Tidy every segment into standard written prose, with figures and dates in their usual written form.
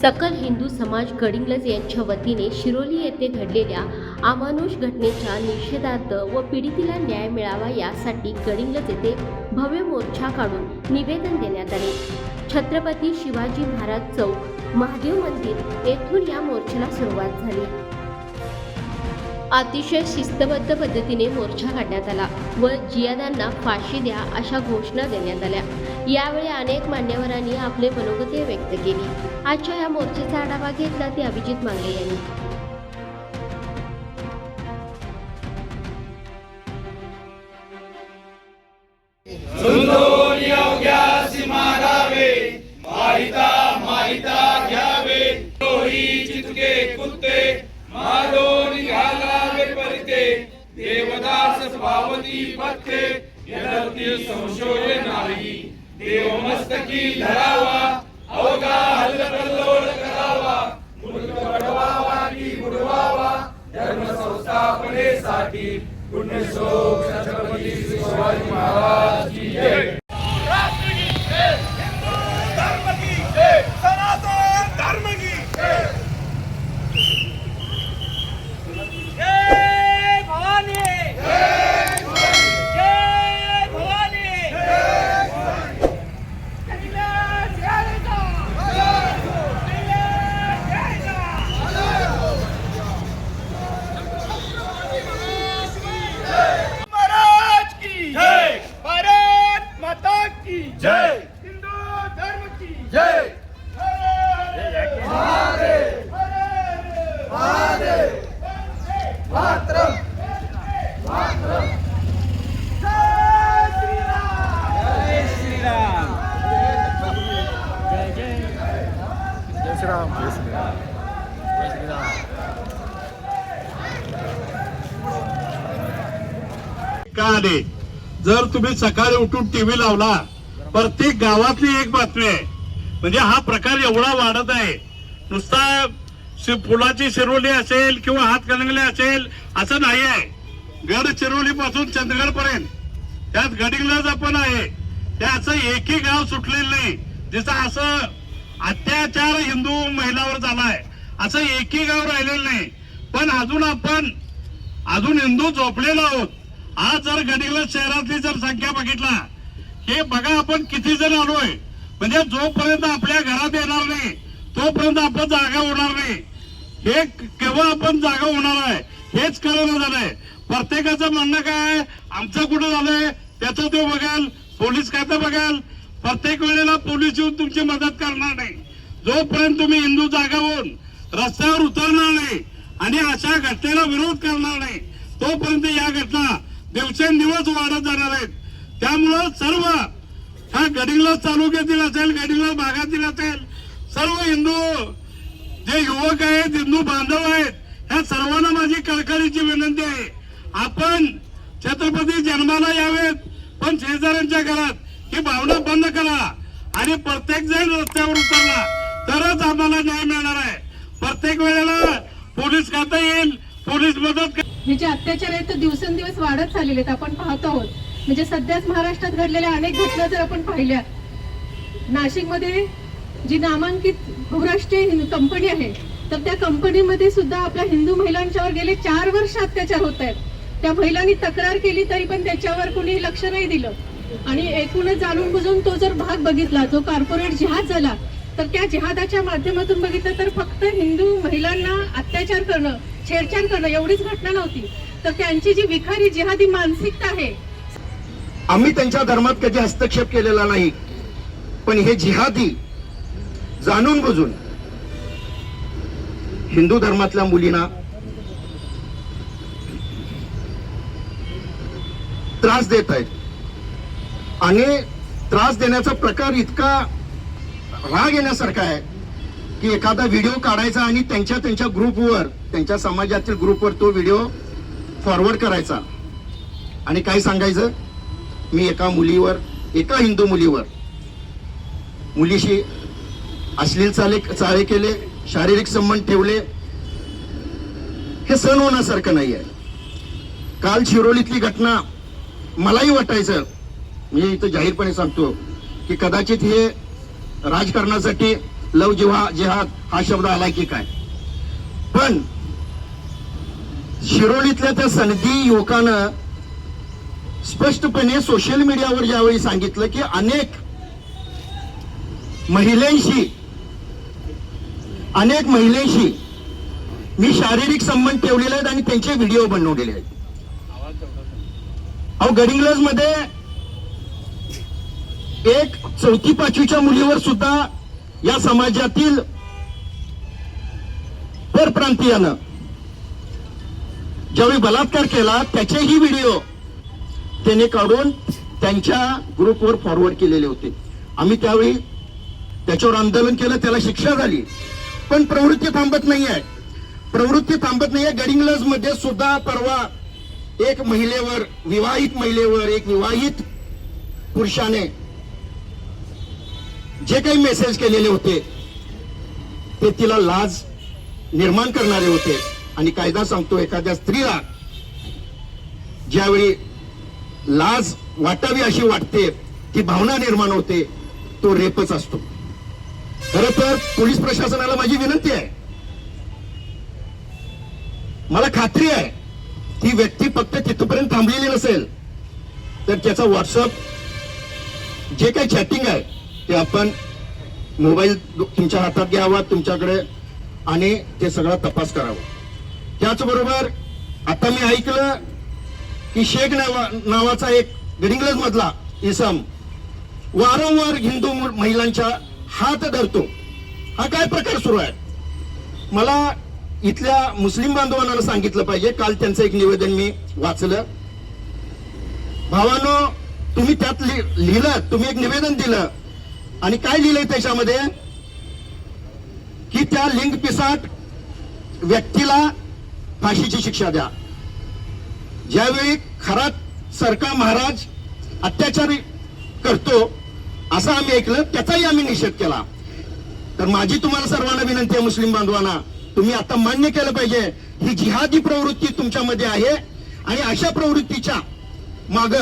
सकल हिंदू समाज गडिंग्लज यांच्या वतीने शिरोली येथे घडलेल्या अमानुष घटनेच्या निषेधार्थ व पीडितेला न्याय मिळावा यासाठी गडिंग्लज येथे भव्य मोर्चा काढून निवेदन देण्यात आले। छत्रपती शिवाजी महाराज चौक महादेव मंदिर येथून या मोर्चाला सुरुवात झाली। अतिशय शिस्तबद्ध पद्धतीने मोर्चा काढण्यात आला व जियादांना फाशी द्या अशा घोषणा देण्यात आल्या। यावेळी अनेक मान्यवरांनी आपले मनोगते व्यक्त केली। आजच्या या मोर्चाचा आढावा घेतला ते अभिजित मांगले यांनी। देवदास भावती पथे यदती संशोय नाही। देवमस्तकी धरावा अवघा हल्लकल्लोळ करावा। मुलग बडवावा की बुडवावा धर्म संस्थापनेसाठी पुण्यश्लोक छत्रपती शिवाजी महाराज की जय। जय हिंदू धर्म की जय। महादेव महादेव मातरम मातरम। जय श्री राम जय श्री राम जय जय जय श्री राम जय श्री राम जय श्री राम। का दे जर तुम्ही सकाळी उठून टीव्ही लावला प्रत्येक गावातली एक बातमी आहे। म्हणजे हा प्रकार एवढा वाढत आहे। नुसता फुलाची शिरोली असेल किंवा हातकणंगले असेल असं नाही आहे। गडचिरोली पासून चंदगड पर्यंत त्यात गडिंग्लज पण आहे। त्याचं एकही गाव सुटलेलं नाही जिथं असं अत्याचार हिंदू महिलावर झालाय असं एकही गाव राहिलेलं नाही। पण अजून हिंदू झोपलेलो आहोत। आज जर गडिंग्लज शहरातली जर संख्या बघितला हे बघा आपण किती जण आलोय। म्हणजे जोपर्यंत आपल्या घरात येणार नाही तोपर्यंत आपण जागा होणार नाही। हे केव्हा आपण जागा होणार आहे हेच कळलं झालंय। प्रत्येकाचं म्हणणं काय आमचं कुठं झालंय त्याचं तो बघाल, पोलीस खातं बघाल। प्रत्येक वेळेला पोलीस येऊन तुमची मदत करणार नाही। जोपर्यंत तुम्ही हिंदू जागा होऊन रस्त्यावर उतरणार नाही आणि अशा घटनेला विरोध करणार नाही तोपर्यंत या घटना दिवसेंदिवस वाढत जाणार आहेत। त्यामुळं सर्व हा गडिंग्लज तालुक्यातील असेल, गडिंग्लज भागातील असेल, सर्व हिंदू जे युवक आहेत, हिंदू बांधव आहेत, ह्या सर्वांना माझी कळकळीची विनंती आहे। आपण छत्रपती जन्माला यावेत पण शेजाऱ्यांच्या घरात ही भावना बंद करा आणि प्रत्येक जण रस्त्यावर उतरला तरच आम्हाला न्याय मिळणार आहे। प्रत्येक वेळेला पोलीस खातं येईल, पोलीस मदत हे जे अत्याचार आहेत ते दिवसेंदिवस वाढत चाललेले आहेत आपण पाहत आहोत। म्हणजे सध्याच महाराष्ट्रात घडलेल्या अनेक घटना जर आपण पाहिल्या, नाशिकमध्ये जी नामांकित बहुराष्ट्रीय कंपनी आहे तर त्या कंपनीमध्ये सुद्धा आपल्या हिंदू महिलांच्यावर गेले 4 वर्ष अत्याचार होत आहेत। त्या महिलांनी तक्रार केली तरी पण त्याच्यावर कोणी लक्ष नाही दिलं आणि एकूणच जाणून बुजून तो जर भाग बघितला जो कॉर्पोरेट जिहाद झाला तर त्या जिहादाच्या माध्यमातून बघितलं तर फक्त हिंदू महिलांना अत्याचार करणं, छेडछाड करणं एवढीच घटना नव्हती तर त्यांची जी विखारी जिहादी मानसिकता आहे। आम्ही त्यांच्या धर्मात कधी हस्तक्षेप केलेला नाही पण हे जिहादी जाणून बुजून हिंदू धर्मातल्या मुलींना त्रास देत आहेत आणि त्रास देण्याचा प्रकार इतका राग येण्यासारखा आहे की एखादा व्हिडिओ काढायचा आणि त्यांच्या ग्रुपवर, त्यांच्या समाजातील ग्रुपवर तो व्हिडिओ फॉरवर्ड करायचा आणि काय सांगायचं मी एका हिंदू मुलीवर मुलीशी अश्लील चाळे केले, शारीरिक संबंध ठेवले। हे सहन होण्यासारखं नाही आहे। काल शिरोलीतली घटना मलाही वाटायचं, मी इथं जाहीरपणे सांगतो की कदाचित हे राजकारणासाठी लव जिहाद हा शब्द आलाय की काय. पण शिरोलीतल्या त्या सनदी युवकानं स्पष्टपणे सोशल मीडियावर ज्यावेळी सांगितलं की अनेक महिलांशी मी शारीरिक संबंध ठेवलेले आहेत आणि त्यांचे व्हिडिओ बनवलेले आहेत. अहो गडिंग्लज मध्ये एक 4-5वीच्या मुलीवर सुद्धा या समाजातील परप्रांतीयानं ज्यावेळी बलात्कार केला त्याचेही व्हिडिओ त्याने काढून त्यांच्या ग्रुपवर फॉरवर्ड केलेले होते. आम्ही त्यावेळी त्याच्यावर आंदोलन केलं, त्याला शिक्षा झाली. पण प्रवृत्ती थांबत नाहीये. गडिंग्लज मध्ये सुद्धा परवा एक महिलेवर, विवाहित महिलेवर, एक विवाहित पुरुषाने जे काही मेसेज केलेले होते ते तिला लाज निर्माण करणारे होते. आणि कायदा सांगतो एखाद्या स्त्रीला ज्यावेळी लाज वाटावी अशी वाटते, ती भावना निर्माण होते, तो रेपच असतो. खरं तर पोलीस प्रशासनाला माझी विनंती आहे, मला खात्री आहे ती व्यक्ती फक्त तिथपर्यंत थांबलेली नसेल तर त्याचा व्हॉट्सअप जे काही चॅटिंग आहे ते आपण मोबाईल तुमच्या हातात घ्यावा तुमच्याकडे आणि ते सगळा तपास करावा. त्याचबरोबर आता मी ऐकलं की शेख नावाचा एक गडिंग्लज मधला इसम वारंवार हिंदू महिलांच्या हात धरतो. हा काय प्रकार सुरू आहे? मला इथल्या मुस्लिम बांधवांना सांगितलं पाहिजे. काल त्यांचं एक निवेदन मी वाचलं. भावानो, तुम्ही त्यात लिहिलं, तुम्ही एक निवेदन दिलं आणि काय लिहिलंय त्याच्यामध्ये की त्या लिंग पिसाट व्यक्तीला फाशीची शिक्षा द्या. ज्यावेळी खरा सरका महाराज अत्याचार करतो असं आम्ही ऐकलं, त्याचाही आम्ही निषेध केला. तर माझी तुम्हाला सर्वांना विनंती आहे, मुस्लिम बांधवांना, तुम्ही आता मान्य केलं पाहिजे ही जिहादी प्रवृत्ती तुमच्यामध्ये आहे आणि अशा प्रवृत्तीच्या माग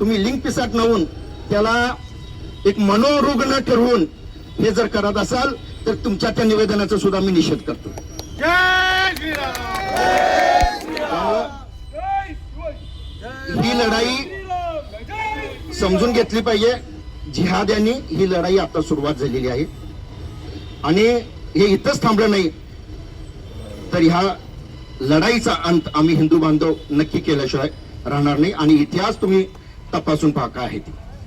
तुम्ही लिंग पिसाट लावून त्याला एक मनोरुग्ण ठरवून हे जर करत असाल तर तुमच्या त्या निवेदनाचा सुद्धा मी निषेध करतो. ही लढाई समजून घेतली पाहिजे. जिहाद्यांनी ही लढाई आता सुरुवात झालेली आहे आणि हे इथंच थांबलं नाही तर ह्या लढाईचा अंत आम्ही हिंदू बांधव नक्की केल्याशिवाय राहणार नाही आणि इतिहास तुम्ही तपासून पाहता आहे.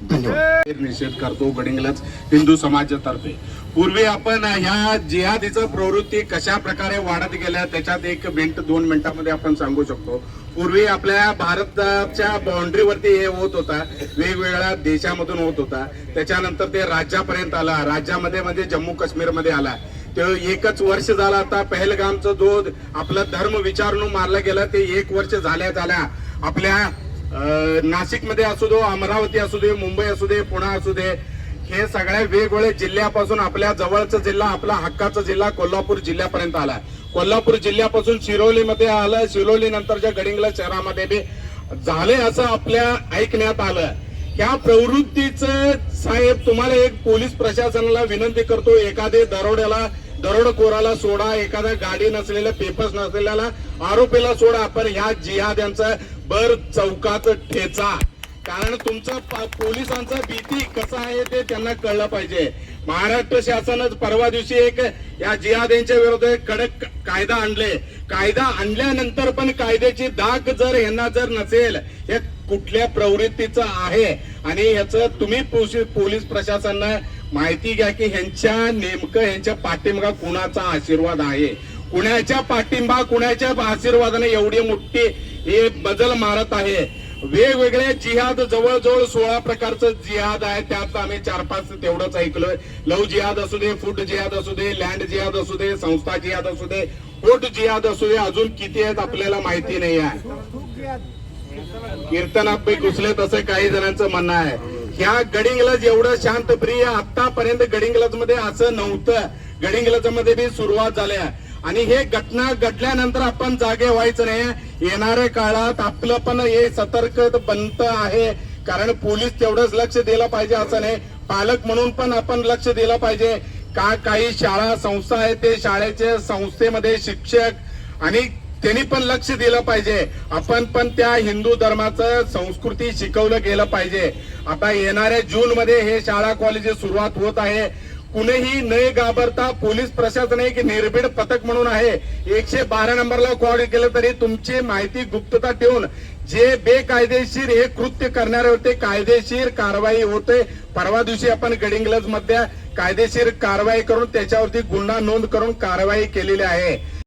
धन्यवाद. निषेध करतो गडिंग्लज हिंदू समाजातर्फे. पूर्वी आपण ह्या जिहादीचं प्रवृत्ती कशा प्रकारे वाढत गेल्या त्याच्यात 1-2 मिनिटांमध्ये आपण सांगू शकतो. पूर्वी आपल्या भारताच्या बाउंड्रीवरती हे होत होता, वेगवेगळ्या देशामधून होत होता. त्याच्यानंतर ते राज्यापर्यंत आला, राज्यामध्ये म्हणजे जम्मू काश्मीरमध्ये आला. ते 1 वर्ष झालं आता. पहलगामचं जो आपला धर्म विचारून मारला गेला ते 1 वर्ष झाल्या आपल्या नाशिकमध्ये असू दे, अमरावती असू दे, मुंबई असू दे, पुणे असू दे, हे सगळ्या वेगवेगळ्या जिल्ह्यापासून आपल्या जवळचा जिल्हा, आपला हक्काचा जिल्हा कोल्हापूर जिल्ह्यापर्यंत आला. कोल्हापूर जिल्ह्यापासून शिरोलीमध्ये आलं, शिरोली नंतरच्या गडिंग्लज शहरामध्ये बी झाले असं आपल्या ऐकण्यात आलं. ह्या प्रवृत्तीचं साहेब तुम्हाला एक पोलीस प्रशासनाला विनंती करतो, एखादे दरोडेखोराला सोडा, एखाद्या गाडी नसलेल्या पेपर्स नसलेल्याला आरोपीला सोडा, पण ह्या जिहाद्यांचा बर चौकात ठेचा. कारण तुमचं पोलिसांचा भीती कसं आहे ते त्यांना कळलं पाहिजे. महाराष्ट्र शासनानं परवा दिवशी एक या जिहाद्यांच्या विरोधात कडक कायदा आणले. कायदा आणल्यानंतर पण कायद्याची दाग जर यांना जर नसेल, हे कुठल्या प्रवृत्तीचं आहे आणि याचं तुम्ही पोलीस प्रशासनानं माहिती घ्या की ह्यांच्या पाठिंबा कुणाचा आशीर्वाद आहे, कुणाच्या पाठिंबा कुणाच्या आशीर्वादाने एवढी मोठी हे बदल मारत आहे. वेगवेगळे जिहाद, जवळजवळ 16 प्रकारचं जिहाद आहे. त्यात आम्ही 4-5 तेवढंच ऐकलोय. लव जिहाद असू दे, फूड जिहाद असू दे, लँड जिहाद असू दे, संस्था जिहाद असू दे, कोर्ट जिहाद असू दे, अजून किती आहेत आपल्याला माहिती नाही आहे. कीर्तनात घुसले तसं काही जणांचं म्हणणं आहे. ह्या गडिंग्लज एवढं शांतप्रिय आतापर्यंत गडिंग्लज मध्ये असं नव्हतं. गडिंग्लज मध्ये बी सुरुवात झाल्या आणि हे घटना घडल्यानंतर आपण जागे व्हायचं नाही. येणाऱ्या काळात आपलं पण हे सतर्क बनत आहे. कारण पोलीस तेवढंच लक्ष दिलं पाहिजे असं नाही, पालक म्हणून पण आपण लक्ष दिलं पाहिजे काही शाळा संस्था आहेत ते शाळेचे संस्थेमध्ये शिक्षक आणि त्यांनी पण लक्ष दिलं पाहिजे. आपण पण त्या हिंदू धर्माचं संस्कृती शिकवलं गेलं पाहिजे. आता येणाऱ्या जून मध्ये हे शाळा कॉलेजेस सुरुवात होत आहे. कुणीही न घाबरता पोलीस प्रशासन एक निर्भीड पथक म्हणून आहे. 112 नंबरला कॉल केलं तरी तुमची माहिती गुप्तता ठेवून जे बेकायदेशीर हे कृत्य करणारे होते कायदेशीर कारवाई होते. परवा दिवशी आपण गडिंग्लज मध्ये कायदेशीर कारवाई करून त्याच्यावरती गुन्हा नोंद करून कारवाई केलेली आहे.